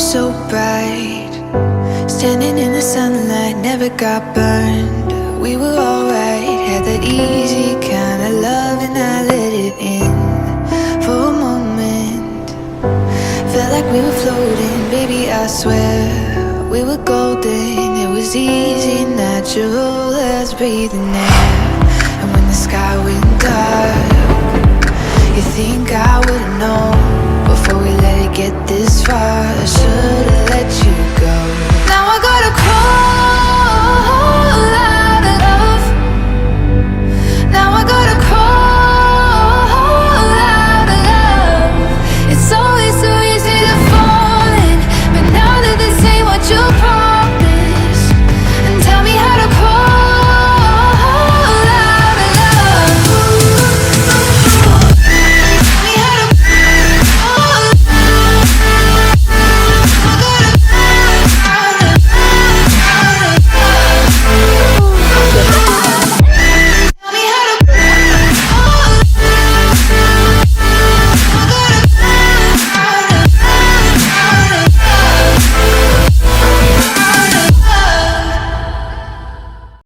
so bright, standing in the sunlight, never got burned. We were alright, had that easy kind of love, and I let it in for a moment. Felt like we were floating, baby, I swear we were golden. It was easy, natural as breathing air. And when the sky went dark, you think I would've known before we let it get this far. I should've